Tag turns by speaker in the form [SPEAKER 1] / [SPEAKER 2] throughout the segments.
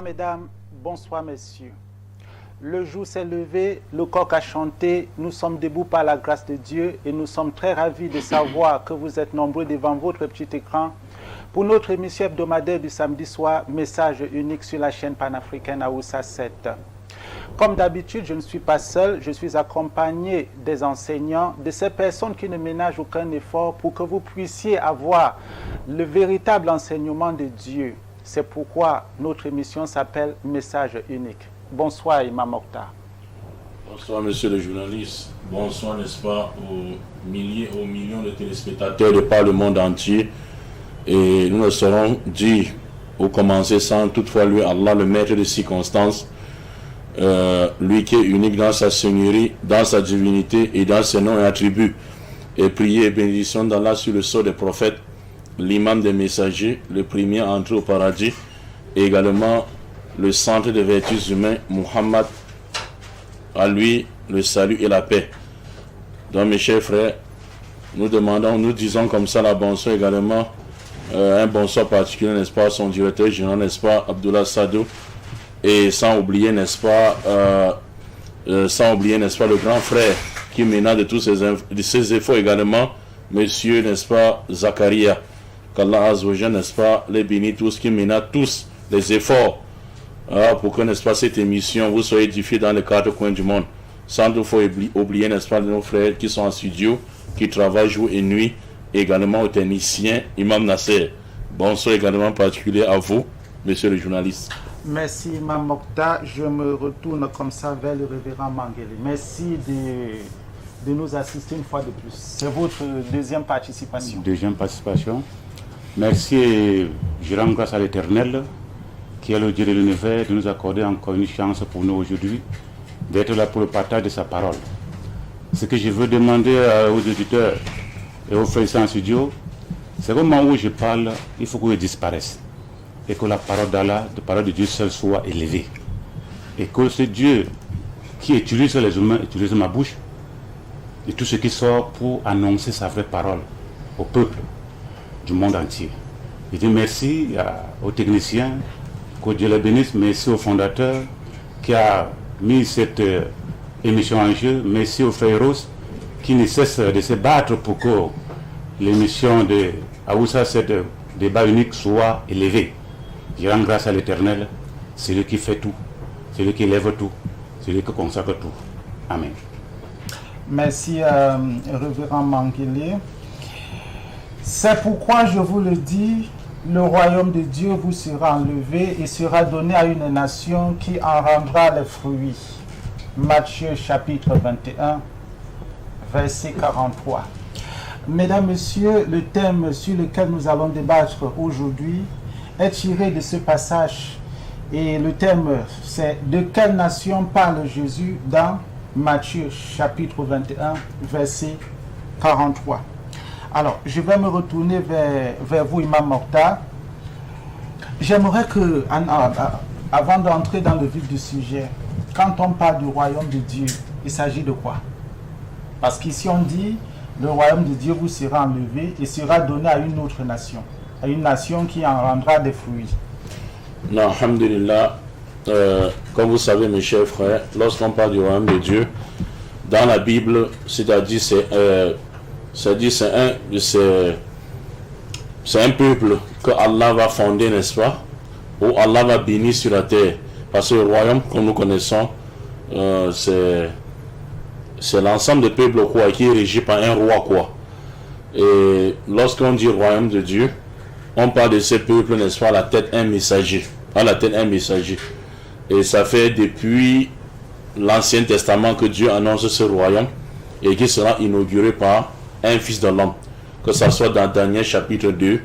[SPEAKER 1] mesdames, bonsoir messieurs. Le jour s'est levé, le coq a chanté, nous sommes debout par la grâce de Dieu et nous sommes très ravis de savoir que vous êtes nombreux devant votre petit écran pour notre émission hebdomadaire du samedi soir, message unique sur la chaîne panafricaine Aoussa 7. Comme d'habitude, je ne suis pas seul, je suis accompagné des enseignants, de ces personnes qui ne ménagent aucun effort pour que vous puissiez avoir le véritable enseignement de Dieu. C'est pourquoi notre émission s'appelle Message unique. Bonsoir Imam Mokhtar.
[SPEAKER 2] Bonsoir monsieur le journaliste. Bonsoir, n'est-ce pas, aux millions de téléspectateurs de par le monde entier. Et nous ne saurons dire ou commencer sans toutefois lui, Allah, le maître des circonstances, lui qui est unique dans sa seigneurie, dans sa divinité et dans ses noms et attributs. Et prier et bénédiction d'Allah sur le sceau des prophètes, l'imam des messagers, le premier à entrer au paradis, et également le centre des vertus humains, Muhammad, à lui le salut et la paix. Donc mes chers frères, nous disons comme ça la bonsoir également, un bonsoir particulier, n'est-ce pas, son directeur général, n'est-ce pas, Abdullah Sadou, et sans oublier, n'est-ce pas, le grand frère qui mena de tous ses efforts également, monsieur, n'est-ce pas, Zakaria, qu'Allah Azzawajal, n'est-ce pas, les bénit tous, qui mena tous les efforts pour que, n'est-ce pas, cette émission vous soit édifiée dans les quatre coins du monde. Sans toutefois oublier, n'est-ce pas, nos frères qui sont en studio, qui travaillent jour et nuit, également aux techniciens, Imam Nasser. Bonsoir également particulier à vous, monsieur le journaliste.
[SPEAKER 1] Merci Imam Mokhtar. Je me retourne comme ça vers le révérend Manguele. Merci de nous assister une fois de plus. C'est votre deuxième participation.
[SPEAKER 3] Deuxième participation. Merci et je rends grâce à l'Éternel qui est le Dieu de l'univers de nous accorder encore une chance pour nous aujourd'hui d'être là pour le partage de sa parole. Ce que je veux demander aux auditeurs et aux frères en studio, c'est qu'au moment où je parle, il faut que je disparaisse et que la parole d'Allah, la parole de Dieu seul soit élevée. Et que ce Dieu qui utilise les humains utilise ma bouche et tout ce qui sort pour annoncer sa vraie parole au peuple du monde entier. Je dis merci aux techniciens, que Dieu les bénisse, merci au fondateur qui a mis cette émission en jeu, merci aux frères Rose qui ne cessent de se battre pour que l'émission de Aoussa 7 débat unique soit élevée. Je rends grâce à l'Éternel, c'est lui qui fait tout, c'est lui qui lève tout, c'est lui qui consacre tout. Amen.
[SPEAKER 1] Merci révérend Manguele. C'est pourquoi je vous le dis, le royaume de Dieu vous sera enlevé et sera donné à une nation qui en rendra les fruits. Matthieu chapitre 21, verset 43. Mesdames, Messieurs, le thème sur lequel nous allons débattre aujourd'hui est tiré de ce passage. Et le thème, c'est « De quelle nation parle Jésus ?» dans Matthieu chapitre 21, verset 43. Alors, je vais me retourner vers vous, Imam Mokhtar. J'aimerais que, avant d'entrer dans le vif du sujet, quand on parle du royaume de Dieu, il s'agit de quoi? Parce qu'ici on dit, le royaume de Dieu vous sera enlevé et sera donné à une autre nation, à une nation qui en rendra des fruits.
[SPEAKER 2] Non, alhamdulillah, comme vous savez mes chers frères, lorsqu'on parle du royaume de Dieu, dans la Bible, c'est-à-dire c'est un peuple que Allah va fonder, n'est-ce pas, ou Allah va bénir sur la terre. Parce que le royaume, comme nous connaissons, c'est l'ensemble des peuples quoi, qui est régi par un roi. Quoi. Et lorsqu'on dit royaume de Dieu, on parle de ces peuples, n'est-ce pas, à la tête un messager. À la tête un messager. Et ça fait depuis l'Ancien Testament que Dieu annonce ce royaume et qui sera inauguré par un fils de l'homme, que ce soit dans Daniel chapitre 2,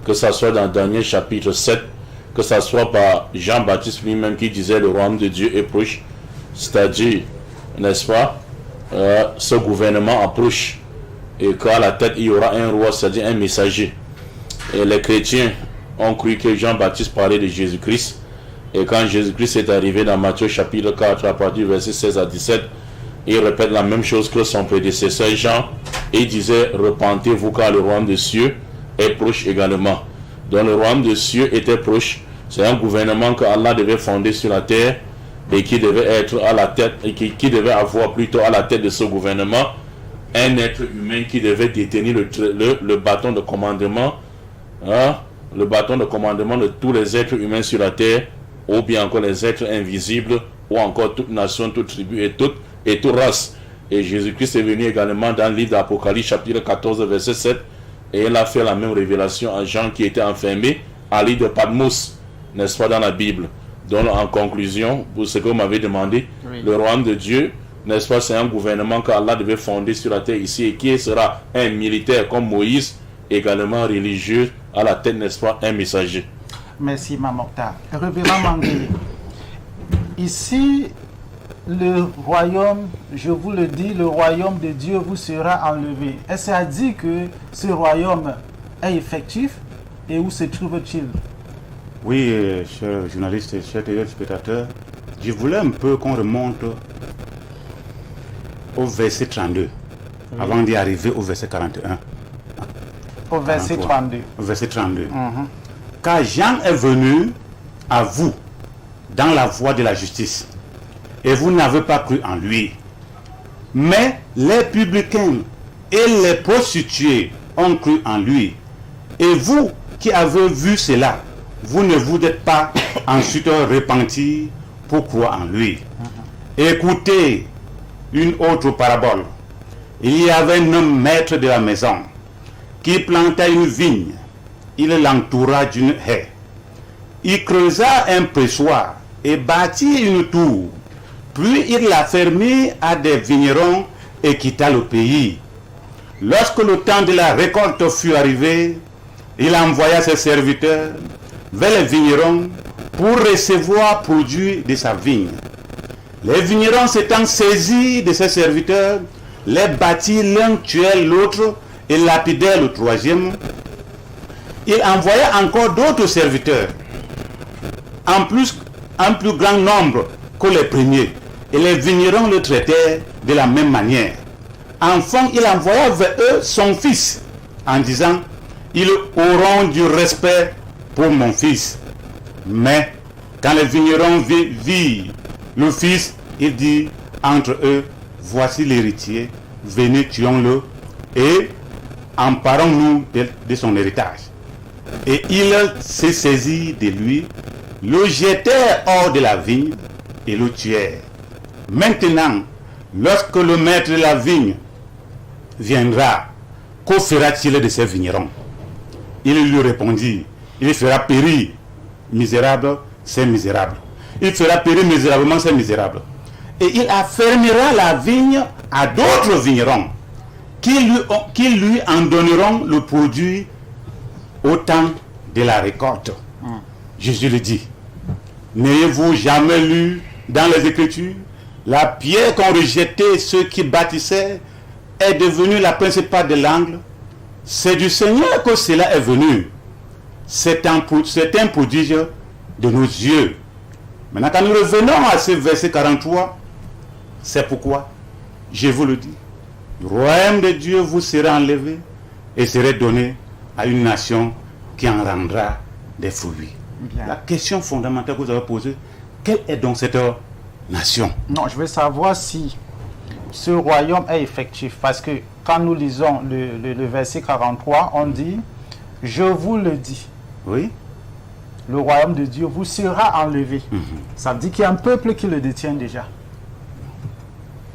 [SPEAKER 2] que ce soit dans Daniel chapitre 7, que ce soit par Jean-Baptiste lui-même qui disait le royaume de Dieu est proche, c'est-à-dire, n'est-ce pas, ce gouvernement approche et qu'à la tête il y aura un roi, c'est-à-dire un messager. Et les chrétiens ont cru que Jean-Baptiste parlait de Jésus-Christ, et quand Jésus-Christ est arrivé dans Matthieu chapitre 4 à partir du verset 16 à 17, il répète la même chose que son prédécesseur Jean, et il disait, repentez-vous car le royaume des cieux est proche également. Donc le royaume des cieux était proche, C'est un gouvernement que Allah devait fonder sur la terre et qui devait être à la tête, et qui devait avoir plutôt à la tête de ce gouvernement un être humain qui devait détenir le bâton de commandement, hein, le bâton de commandement de tous les êtres humains sur la terre, ou bien encore les êtres invisibles, ou encore toute nation, toute tribu et toute race. Et Jésus-Christ est venu également dans le livre d'Apocalypse, chapitre 14, verset 7, et il a fait la même révélation à Jean qui était enfermé à l'île de Patmos, n'est-ce pas, dans la Bible. Donc, en conclusion, pour ce que vous m'avez demandé, oui, le royaume de Dieu, n'est-ce pas, c'est un gouvernement qu'Allah devait fonder sur la terre ici, et qui sera un militaire comme Moïse, également religieux, à la tête, n'est-ce pas, un messager.
[SPEAKER 1] Merci, Mamokta. Révérend Manguele, ici, le royaume, je vous le dis, le royaume de Dieu vous sera enlevé. Est-ce à dire que ce royaume est effectif et où se trouve-t-il?
[SPEAKER 3] Oui, chers journalistes et chers téléspectateurs, je voulais un peu qu'on remonte au verset 32, avant d'y arriver au verset 41.
[SPEAKER 1] Au verset 32.
[SPEAKER 3] Au verset 32. Car Jean est venu à vous dans la voie de la justice, et vous n'avez pas cru en lui. Mais les publicains et les prostituées ont cru en lui. Et vous qui avez vu cela, vous ne vous êtes pas ensuite repenti pour croire en lui. Écoutez une autre parabole. Il y avait un homme maître de la maison qui planta une vigne. Il l'entoura d'une haie. Il creusa un pressoir et bâtit une tour. Puis il la fermit à des vignerons et quitta le pays. Lorsque le temps de la récolte fut arrivé, il envoya ses serviteurs vers les vignerons pour recevoir produit de sa vigne. Les vignerons s'étant saisis de ses serviteurs, les battirent, l'un tuait l'autre et lapidèrent le troisième. Il envoya encore d'autres serviteurs, en plus grand nombre que les premiers, et les vignerons le traitèrent de la même manière. Enfin, il envoya vers eux son fils, en disant: ils auront du respect pour mon fils. Mais quand les vignerons virent le fils, il dit entre eux: voici l'héritier, venez, tuons-le et emparons-nous de son héritage. Et il se saisit de lui, le jetèrent hors de la vigne et le tuèrent. Maintenant, lorsque le maître de la vigne viendra, que fera-t-il de ces vignerons? Il lui répondit: il fera périr misérable, c'est misérable. Il fera périr misérablement, c'est misérable. Et il affermira la vigne à d'autres vignerons qui lui en donneront le produit au temps de la récolte. Jésus le dit: n'ayez-vous jamais lu dans les Écritures, la pierre qu'ont rejetée ceux qui bâtissaient est devenue la principale de l'angle? C'est du Seigneur que cela est venu. C'est un prodige de nos yeux. Maintenant, quand nous revenons à ce verset 43, c'est pourquoi, je vous le dis, le royaume de Dieu vous sera enlevé et sera donné à une nation qui en rendra des fruits. Bien. La question fondamentale que vous avez posée, quelle est donc cette nation?
[SPEAKER 1] Non, je veux savoir si ce royaume est effectif, parce que quand nous lisons le verset 43, on dit: je vous le dis.
[SPEAKER 3] Oui.
[SPEAKER 1] Le royaume de Dieu vous sera enlevé. Ça veut dire qu'il y a un peuple qui le détient déjà.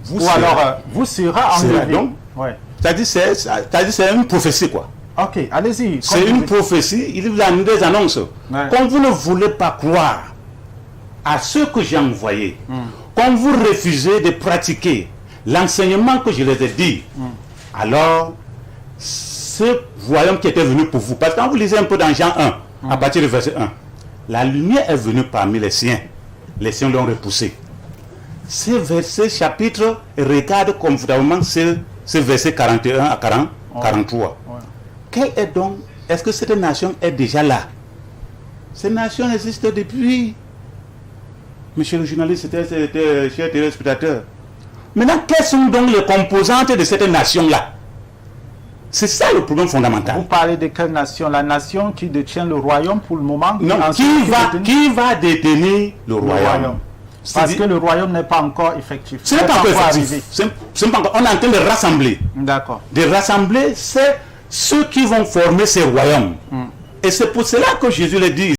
[SPEAKER 1] Vous sera enlevé.
[SPEAKER 3] Donc, ouais. C'est une prophétie, quoi.
[SPEAKER 1] Ok, allez-y.
[SPEAKER 3] C'est une prophétie, il y a des annonces. Ouais. Quand vous ne voulez pas croire à ce que j'ai envoyé, quand vous refusez de pratiquer l'enseignement que je les ai dit, alors ce royaume qui était venu pour vous, parce que quand vous lisez un peu dans Jean 1, à partir du verset 1, la lumière est venue parmi les siens l'ont repoussé. Ce verset chapitre regarde confortablement ce verset 41 à 43. Ouais. Quelle est donc, est-ce que cette nation est déjà là? Cette nation existe depuis, monsieur le journaliste, chers téléspectateurs. Maintenant, quelles sont donc les composantes de cette nation-là? C'est ça le problème fondamental.
[SPEAKER 1] Vous parlez de quelle nation? La nation qui détient le royaume pour le moment?
[SPEAKER 3] Non, qui va détenir le royaume?
[SPEAKER 1] Parce que le royaume n'est pas encore effectif.
[SPEAKER 3] Ce n'est pas encore effectif. On est en train de rassembler.
[SPEAKER 1] D'accord.
[SPEAKER 3] De rassembler, c'est ceux qui vont former ces royaumes. Et c'est pour cela que Jésus le dit.